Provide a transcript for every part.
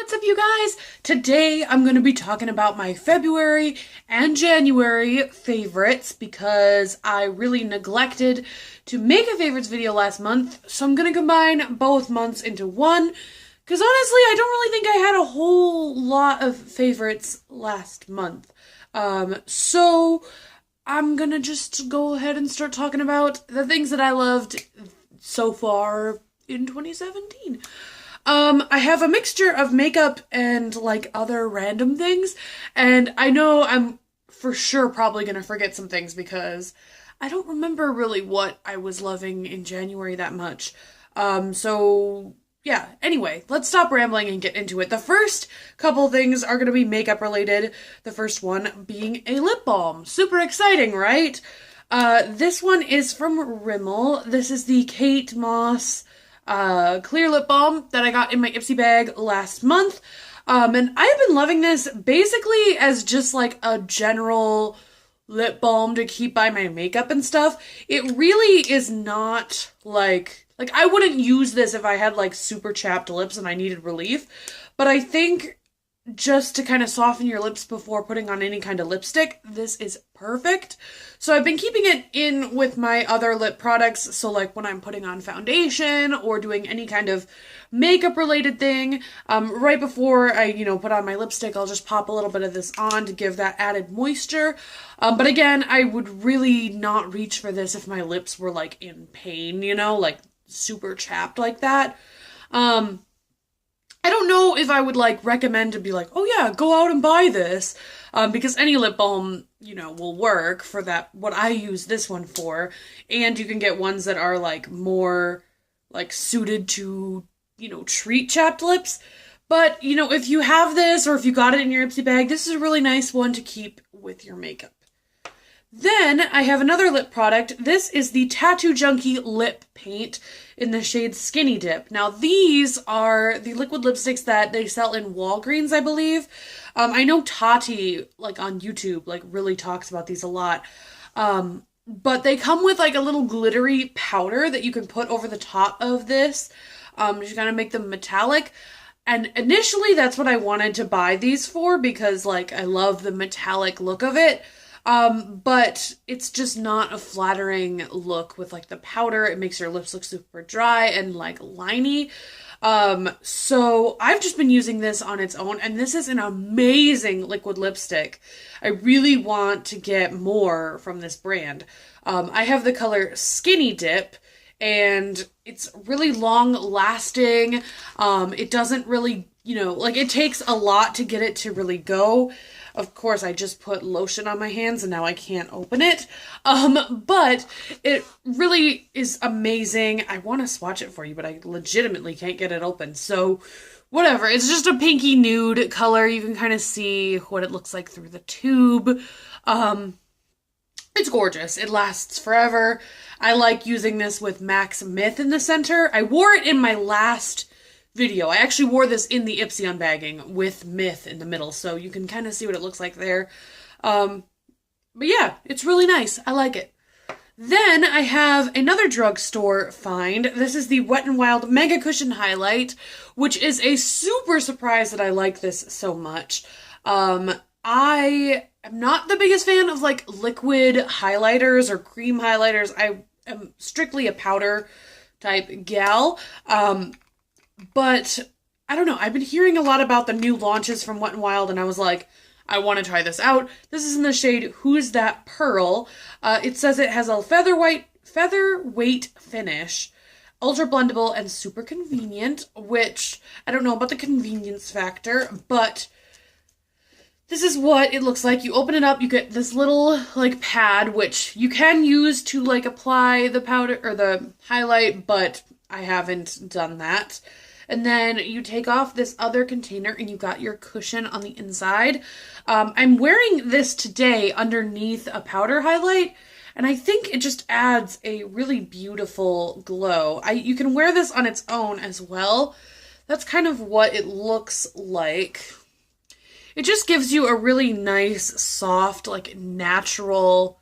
What's up, you guys? Today I'm going to be talking about my February and January favorites because I really neglected to make a favorites video last month, so I'm going to combine both months into one because honestly I don't really think I had a whole lot of favorites last month. So I'm going to just go ahead and start talking about the things that I loved so far in 2017. I have a mixture of makeup and like other random things, and I know I'm for sure probably gonna forget some things because I don't remember really what I was loving in January that much. So yeah, anyway, let's stop rambling and get into it. The first couple things are gonna be makeup related. The first one being a lip balm. Super exciting, right? This one is from Rimmel. This is the Kate Moss clear lip balm that I got in my Ipsy bag last month. And I've been loving this basically as just like a general lip balm to keep by my makeup and stuff. It really is not like I wouldn't use this if I had like super chapped lips and I needed relief, but I think just to kind of soften your lips before putting on any kind of lipstick, this is perfect. So I've been keeping it in with my other lip products, so like when I'm putting on foundation or doing any kind of makeup related thing, right before I, put on my lipstick, I'll just pop a little bit of this on to give that added moisture. But again, I would really not reach for this if my lips were like in pain, like super chapped like that. I don't know if I would recommend to be like, oh yeah, go out and buy this, because any lip balm, will work for that, what I use this one for, and you can get ones that are more suited to, treat chapped lips. But, if you have this or if you got it in your Ipsy bag, this is a really nice one to keep with your makeup. Then I have another lip product. This is the Tattoo Junkie Lip Paint in the shade Skinny Dip. Now these are the liquid lipsticks that they sell in Walgreens, I believe. I know Tati, on YouTube, really talks about these a lot. But they come with a little glittery powder that you can put over the top of this. Just kind of make them metallic. And initially that's what I wanted to buy these for because I love the metallic look of it. But it's just not a flattering look with the powder. It makes your lips look super dry and liney. So I've just been using this on its own, and this is an amazing liquid lipstick. I really want to get more from this brand. I have the color Skinny Dip, and it's really long lasting. It doesn't really, it takes a lot to get it to really go. Of course, I just put lotion on my hands and now I can't open it. But it really is amazing. I want to swatch it for you, but I legitimately can't get it open. So whatever. It's just a pinky nude color. You can kind of see what it looks like through the tube. It's gorgeous. It lasts forever. I like using this with Max Myth in the center. I wore it in my last video. I actually wore this in the Ipsy unbagging with Myth in the middle, so you can kind of see what it looks like there. But yeah, it's really nice. I like it. Then I have another drugstore find. This is the Wet n Wild Mega Cushion Highlight, which is a super surprise that I like this so much. I am not the biggest fan of liquid highlighters or cream highlighters. I am strictly a powder type gal. But I don't know. I've been hearing a lot about the new launches from Wet n Wild, and I was like, I want to try this out. This is in the shade Who's That Pearl. It says it has a featherweight finish, ultra blendable, and super convenient, which I don't know about the convenience factor, but this is what it looks like. You open it up, you get this little pad, which you can use to apply the powder or the highlight, but I haven't done that. And then you take off this other container and you got your cushion on the inside. I'm wearing this today underneath a powder highlight, and I think it just adds a really beautiful glow. You can wear this on its own as well. That's kind of what it looks like. It just gives you a really nice, soft, natural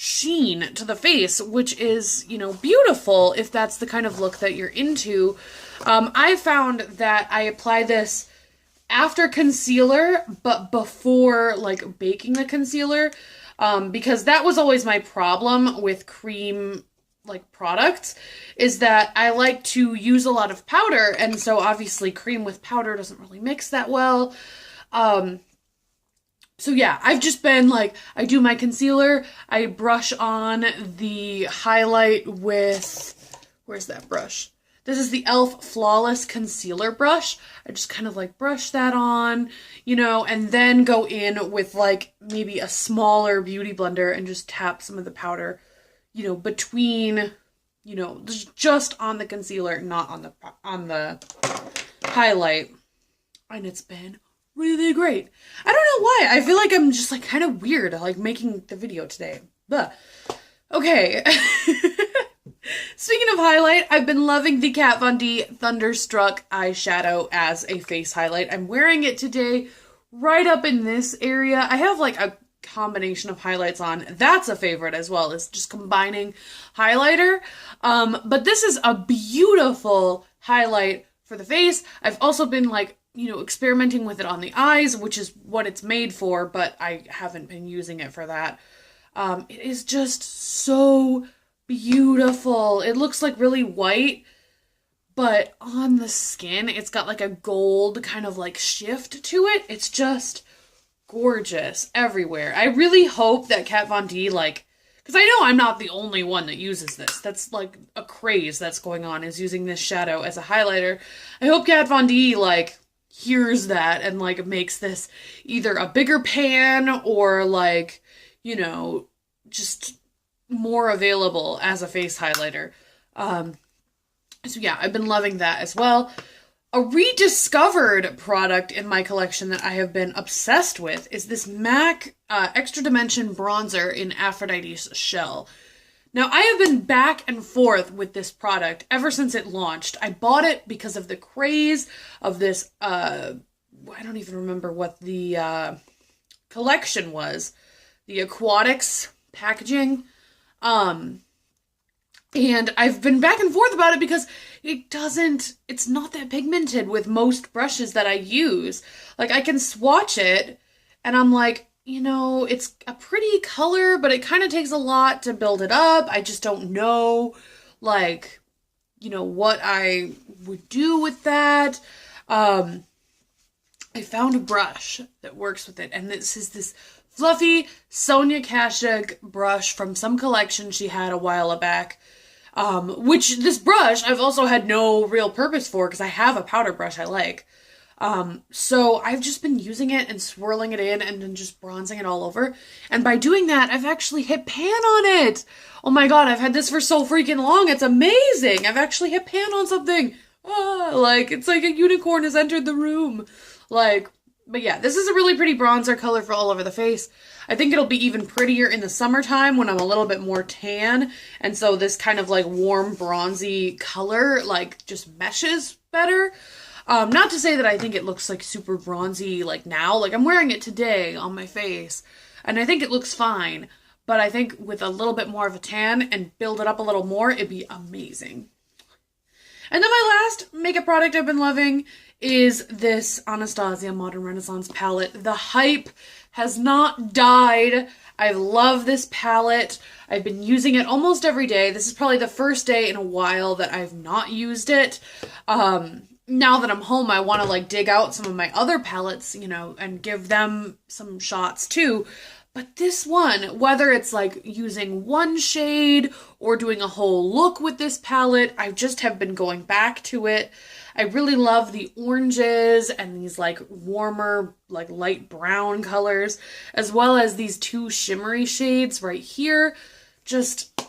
sheen to the face, which is, beautiful if that's the kind of look that you're into. I found that I apply this after concealer, but before like baking the concealer, because that was always my problem with cream like products, is that I like to use a lot of powder, and so obviously cream with powder doesn't really mix that well. So yeah, I've just been like, I do my concealer, I brush on the highlight with, where's that brush? This is the e.l.f. Flawless Concealer Brush. I just kind of like brush that on, you know, and then go in with like maybe a smaller beauty blender and just tap some of the powder, you know, between, you know, just on the concealer, not on the highlight. And it's been really great. I don't know why. I feel like I'm just like kind of weird like making the video today. But okay. Speaking of highlight, I've been loving the Kat Von D Thunderstruck eyeshadow as a face highlight. I'm wearing it today right up in this area. I have like a combination of highlights on. That's a favorite as well. It's just combining highlighter. But this is a beautiful highlight for the face. I've also been like, you know, experimenting with it on the eyes, which is what it's made for, but I haven't been using it for that. It is just so beautiful. It looks like really white, but on the skin, it's got like a gold kind of like shift to it. It's just gorgeous everywhere. I really hope that Kat Von D, like, because I know I'm not the only one that uses this. That's like a craze that's going on, is using this shadow as a highlighter. I hope Kat Von D, like, hears that and like makes this either a bigger pan or like, you know, just more available as a face highlighter. So yeah, I've been loving that as well. A rediscovered product in my collection that I have been obsessed with is this MAC Extra Dimension Bronzer in Aphrodite's Shell. Now, I have been back and forth with this product ever since it launched. I bought it because of the craze of this, I don't even remember what the collection was. The Aquatics packaging. And I've been back and forth about it because it's not that pigmented with most brushes that I use. Like, I can swatch it and I'm like, you know, it's a pretty color, but it kind of takes a lot to build it up. I just don't know, like, you know, what I would do with that. I found a brush that works with it, and this is this fluffy Sonia Kashuk brush from some collection she had a while back. Which this brush I've also had no real purpose for because I have a powder brush I like. So I've just been using it and swirling it in and then just bronzing it all over. And by doing that, I've actually hit pan on it. Oh my god, I've had this for so freaking long. It's amazing. I've actually hit pan on something. Like, it's like a unicorn has entered the room. Like, but yeah, this is a really pretty bronzer color for all over the face. I think it'll be even prettier in the summertime when I'm a little bit more tan. And so this kind of like warm bronzy color like just meshes better. Not to say that I think it looks like super bronzy like now. Like, I'm wearing it today on my face and I think it looks fine. But I think with a little bit more of a tan and build it up a little more, it'd be amazing. And then my last makeup product I've been loving is this Anastasia Modern Renaissance palette. The hype has not died. I love this palette. I've been using it almost every day. This is probably the first day in a while that I've not used it. Now that I'm home, I want to like dig out some of my other palettes, you know, and give them some shots too. But this one, whether it's like using one shade or doing a whole look with this palette, I just have been going back to it. I really love the oranges and these like warmer, like light brown colors, as well as these two shimmery shades right here. Just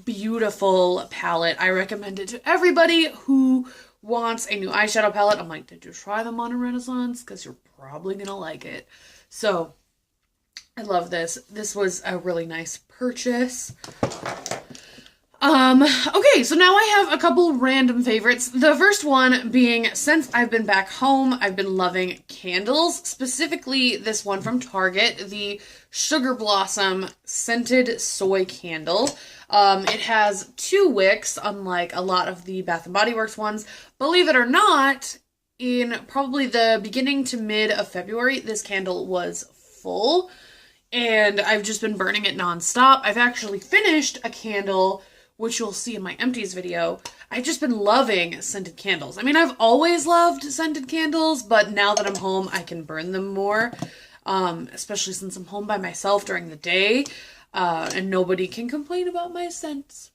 beautiful palette. I recommend it to everybody who wants a new eyeshadow palette. I'm like, did you try the Modern Renaissance? Because you're probably going to like it. So I love this. This was a really nice purchase. Okay, so now I have a couple random favorites. The first one being, since I've been back home, I've been loving candles, specifically this one from Target, the Sugar Blossom Scented Soy Candle. It has 2 wicks, unlike a lot of the Bath & Body Works ones. Believe it or not, in probably the beginning to mid of February, this candle was full, and I've just been burning it nonstop. I've actually finished a candle, which you'll see in my empties video. I've just been loving scented candles. I mean, I've always loved scented candles, but now that I'm home, I can burn them more, especially since I'm home by myself during the day, and nobody can complain about my scents.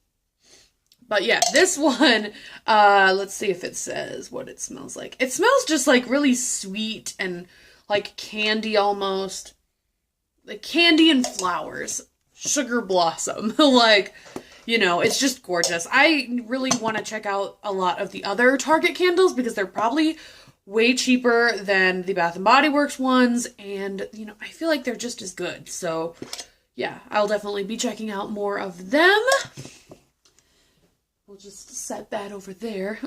But yeah, this one, let's see if it says what it smells like. It smells just like really sweet and like candy almost. Like candy and flowers. Sugar blossom. Like, you know, it's just gorgeous. I really want to check out a lot of the other Target candles because they're probably way cheaper than the Bath & Body Works ones. And, you know, I feel like they're just as good. So, yeah, I'll definitely be checking out more of them. We'll just set that over there.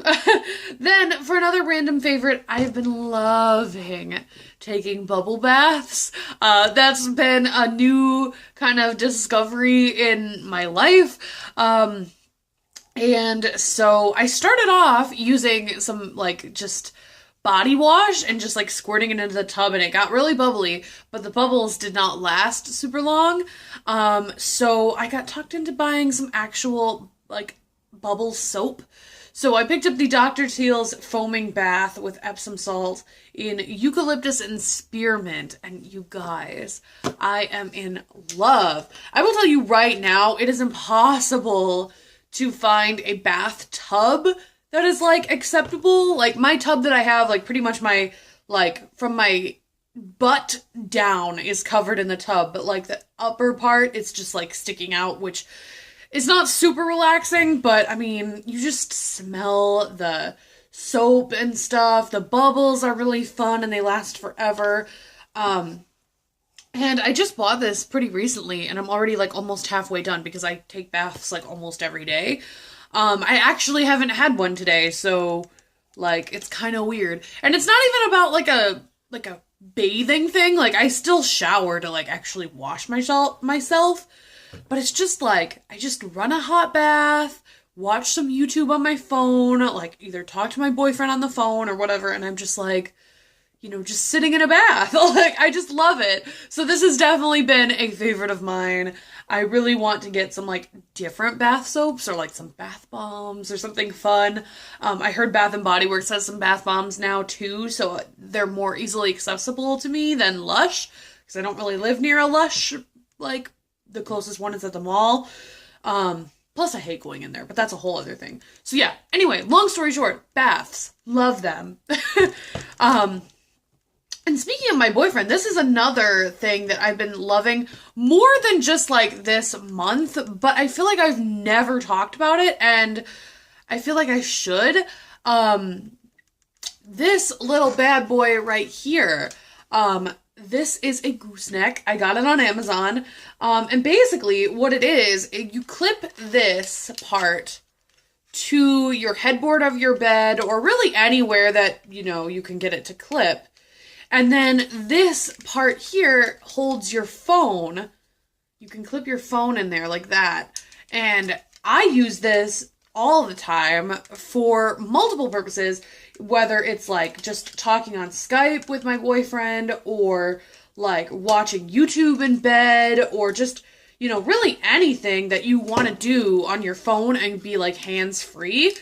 Then, for another random favorite, I've been loving taking bubble baths. That's been a new kind of discovery in my life. And so I started off using some, like, just body wash and just, like, squirting it into the tub, and it got really bubbly, but the bubbles did not last super long. So I got tucked into buying some actual, like, bubble soap. So I picked up the Dr. Teal's foaming bath with Epsom salt in eucalyptus and spearmint, and you guys, I am in love. I will tell you right now, it is impossible to find a bathtub that is like acceptable. Like my tub that I have, like pretty much my, like from my butt down is covered in the tub, but like the upper part, it's just like sticking out, which it's not super relaxing, but I mean, you just smell the soap and stuff. The bubbles are really fun and they last forever. And I just bought this pretty recently and I'm already like almost halfway done because I take baths like almost every day. I actually haven't had one today, so like it's kind of weird. And it's not even about like a bathing thing. Like I still shower to like actually wash myself. But it's just like, I just run a hot bath, watch some YouTube on my phone, like either talk to my boyfriend on the phone or whatever, and I'm just like, you know, just sitting in a bath. Like, I just love it. So this has definitely been a favorite of mine. I really want to get some, like, different bath soaps or, like, some bath bombs or something fun. I heard Bath & Body Works has some bath bombs now, too, so they're more easily accessible to me than Lush, because I don't really live near a Lush, like, the closest one is at the mall. Plus I hate going in there, but that's a whole other thing. So yeah, anyway, long story short, baths. Love them. And speaking of my boyfriend, this is another thing that I've been loving more than just like this month, but I feel like I've never talked about it and I feel like I should. This little bad boy right here, this is a gooseneck. I got it on Amazon. And basically what it is, you clip this part to your headboard of your bed or really anywhere that, you know, you can get it to clip. And then this part here holds your phone. You can clip your phone in there like that. And I use this all the time for multiple purposes, whether it's like just talking on Skype with my boyfriend or like watching YouTube in bed or just, you know, really anything that you want to do on your phone and be like hands-free.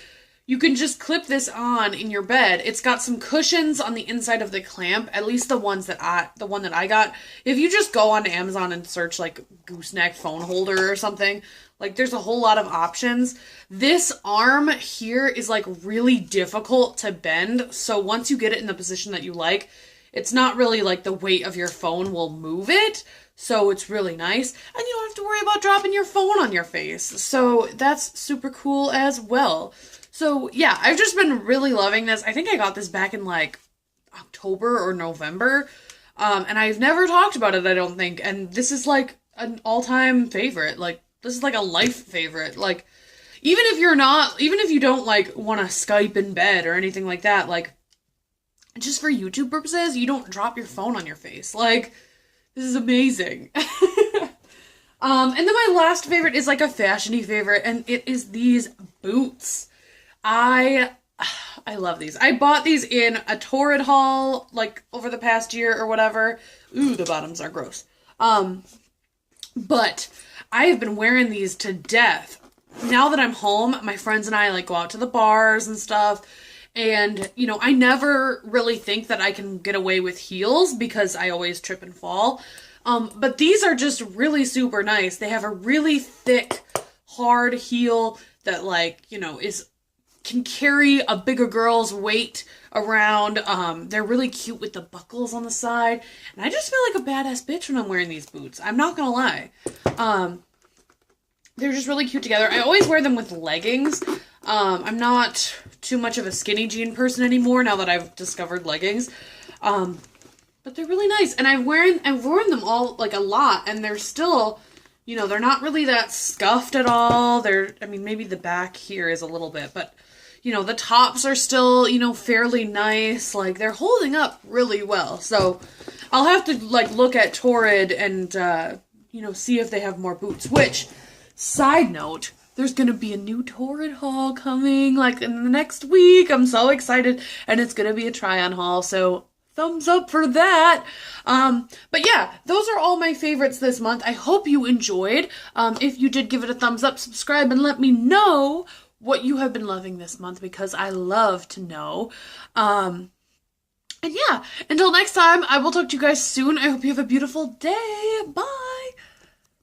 You can just clip this on in your bed. It's got some cushions on the inside of the clamp, at least the one that I got. If you just go onto Amazon and search like gooseneck phone holder or something, like there's a whole lot of options. This arm here is like really difficult to bend. So once you get it in the position that you like, it's not really like the weight of your phone will move it. So it's really nice. And you don't have to worry about dropping your phone on your face. So that's super cool as well. So yeah, I've just been really loving this. I think I got this back in like October or November. And I've never talked about it, I don't think. And this is like an all-time favorite. Like, this is like a life favorite. Like, even if you don't like want to Skype in bed or anything like that, like, just for YouTube purposes, you don't drop your phone on your face. Like, this is amazing. And then my last favorite is like a fashion-y favorite, and it is these boots. I I love these. I bought these in a Torrid haul, like, over the past year or whatever. Ooh, the bottoms are gross. But I have been wearing these to death. Now that I'm home, my friends and I, like, go out to the bars and stuff. And, you know, I never really think that I can get away with heels because I always trip and fall. But these are just really super nice. They have a really thick, hard heel that, like, you know, can carry a bigger girl's weight around. They're really cute with the buckles on the side. And I just feel like a badass bitch when I'm wearing these boots. I'm not gonna lie. They're just really cute together. I always wear them with leggings. I'm not too much of a skinny jean person anymore now that I've discovered leggings. But they're really nice. And I've worn them all, like, a lot. And they're still, you know, they're not really that scuffed at all. I mean, maybe the back here is a little bit. But, you know, the tops are still, you know, fairly nice. Like, they're holding up really well. So, I'll have to, like, look at Torrid and, you know, see if they have more boots. Which, side note, there's gonna be a new Torrid haul coming, like, in the next week. I'm so excited. And it's gonna be a try-on haul. So, thumbs up for that. But yeah, those are all my favorites this month. I hope you enjoyed. If you did, give it a thumbs up, subscribe, and let me know what you have been loving this month because I love to know. And yeah, until next time, I will talk to you guys soon. I hope you have a beautiful day. Bye.